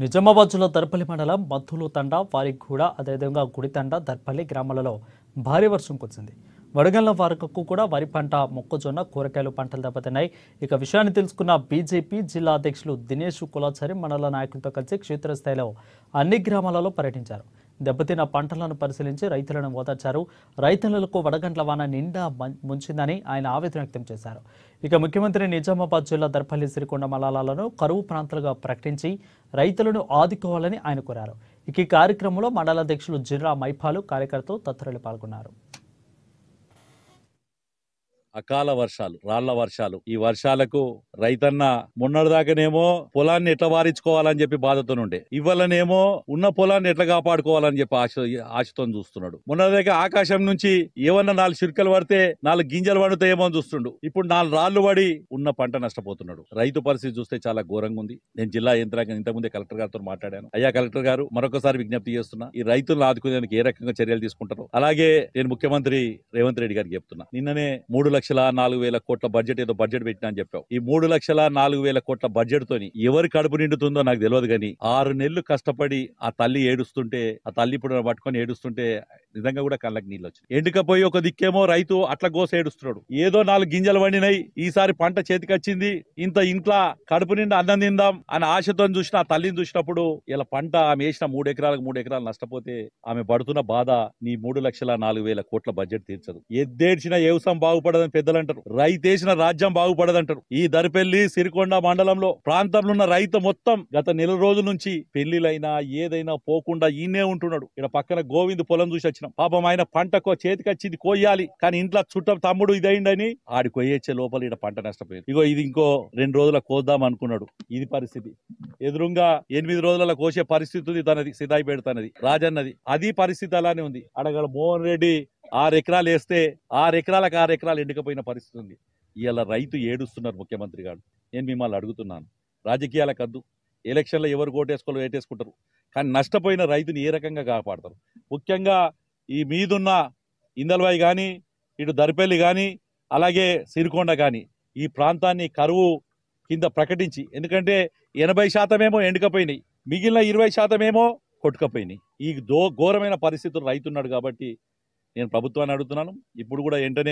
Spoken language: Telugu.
నిజామాబాద్ జిల్లా దర్పల్లి మండలం మద్దులు తండ వారిగూడ అదేవిధంగా గుడితండ దర్పల్లి గ్రామాలలో భారీ వర్షం కురిసింది. వడగళ్ల వారకు కూడా వరి పంట, మొక్కజొన్న, కూరగాయలు పంటలు దెబ్బతిన్నాయి. ఇక విషయాన్ని తెలుసుకున్న బీజేపీ జిల్లా అధ్యక్షులు దినేష్ కులాచారి మండల నాయకులతో కలిసి క్షేత్రస్థాయిలో అన్ని గ్రామాలలో పర్యటించారు. దెబ్బతిన్న పంటలను పరిశీలించి రైతులను ఓదార్చారు. రైతులకు వడగండ్ల వాన నిండా ముంచిందని ఆయన ఆవేదన వ్యక్తం చేశారు. ఇక ముఖ్యమంత్రి నిజామాబాద్ జిల్లా దర్పల్లి, సిరికొండ మండలాలను కరువు ప్రాంతాలుగా ప్రకటించి రైతులను ఆదుకోవాలని ఆయన కోరారు. ఇక ఈ కార్యక్రమంలో మండల అధ్యక్షులు జిర్రా మైపాలు, కార్యకర్తలు తదితరులు పాల్గొన్నారు. అకాల వర్షాలు, రాళ్ల వర్షాలు, ఈ వర్షాలకు రైతన్న మొన్నటిదాకానేమో పొలాన్ని ఎట్లా వారించుకోవాలని చెప్పి బాధతోనుండే, ఇవ్వాలనేమో ఉన్న పొలాన్ని ఎట్లా కాపాడుకోవాలని చెప్పి ఆశతో చూస్తున్నాడు. మొన్నటిదాకా ఆకాశం నుంచి ఏమన్నా 4 చిరుకలు పడితే 4 గింజలు పడుతాయేమో అని చూస్తుండు. ఇప్పుడు 4 రాళ్లు పడి ఉన్న పంట నష్టపోతున్నాడు. రైతు పరిస్థితి చూస్తే చాలా ఘోరంగా ఉంది. నేను జిల్లా యంత్రాంగం ఇంతకుముందే కలెక్టర్ గారితో మాట్లాడాను. అయ్యా కలెక్టర్ గారు, మరొకసారి విజ్ఞప్తి చేస్తున్నా, ఈ రైతులను ఆదుకునేందుకు ఏ రకంగా చర్యలు తీసుకుంటారో అలాగే నేను ముఖ్యమంత్రి రేవంత్ రెడ్డి గారికి చెప్తున్నా. నిన్ననే 3,04,000 కోట్ల బడ్జెట్ ఏదో బడ్జెట్ పెట్టినా అని చెప్పావు. ఈ 3,04,000 కోట్ల బడ్జెట్ తోని ఎవరి కడుపు నిండుతుందో నాకు తెలియదు, కానీ 6 నెలలు కష్టపడి ఆ తల్లి ఏడుస్తుంటే, ఆ తల్లి ఇప్పుడు పట్టుకొని ఏడుస్తుంటే నిజంగా కూడా కళ్ళకి నీళ్ళు వచ్చి ఎండుకపోయి ఒక దిక్కేమో రైతు అట్లా గోస ఏడుస్తున్నాడు. ఏదో 4 గింజలు వండినాయి, ఈసారి పంట చేతికొచ్చింది, ఇంట్లో కడుపు నిండా అన్నం తిందాం అని ఆశతో చూసిన ఆ తల్లిని చూసినప్పుడు ఇలా పంట ఆమె వేసిన 3 ఎకరాలకు 3 ఎకరాలు నష్టపోతే ఆమె పడుతున్న బాధ నీ 3,04,000 కోట్ల బడ్జెట్ తీర్చదు. ఎద్దేడ్చిన వ్యవసాయం బాగుపడదని పెద్దలు అంటారు, రైతేసిన రాజ్యం బాగుపడదంటారు. ఈ దర్పల్లి, సిరికొండ మండలంలో ప్రాంతంలో ఉన్న రైతు మొత్తం గత నెల రోజుల నుంచి పెళ్లిలైనా ఏదైనా పోకుండా ఈయనే ఉంటున్నాడు. ఇక్కడ పక్కన గోవింద్ పొలం చూసి వచ్చినాం. పాపం ఆయన పంటకు చేతికొచ్చింది కోయాలి, కానీ ఇంట్లో చుట్టం తమ్ముడు ఇదైందని ఆడి కొయ్యొచ్చే లోపల ఇక్కడ పంట నష్టపోయింది. ఇగో ఇది ఇంకో 2 రోజుల కోద్దాం అనుకున్నాడు. ఇది పరిస్థితి. ఎదురుగా 8 రోజుల కోసే పరిస్థితి ఉంది తనది, సిదాయి పెడతానది రాజన్నది. అది పరిస్థితి అలానే ఉంది. అడగడ మోహన్ రెడ్డి 6 ఎకరాలు వేస్తే 6 ఎకరాలకు 6 ఎకరాలు ఎండుకపోయిన పరిస్థితి ఉంది. ఇలా రైతు ఏడుస్తున్నారు. ముఖ్యమంత్రి గారు, నేను మిమ్మల్ని అడుగుతున్నాను, రాజకీయాల కద్దు, ఎలక్షన్లో ఎవరు ఓటేసుకోవాలి వేటేసుకుంటారు, కానీ నష్టపోయిన రైతుని ఏ రకంగా కాపాడతారు? ముఖ్యంగా ఈ మీదున్న ఇందల్వాయి కానీ, ఇటు దర్పల్లి కానీ, అలాగే సిరికొండ కానీ ఈ ప్రాంతాన్ని కరువు కింద ప్రకటించి, ఎందుకంటే 80% ఏమో ఎండుకపోయినాయి, మిగిలిన 20% ఏమో కొట్టుకపోయినాయి. ఈ ఘోరమైన పరిస్థితులు రైతున్నాడు. కాబట్టి నేను ప్రభుత్వాన్ని అడుగుతున్నాను, ఇప్పుడు కూడా వెంటనే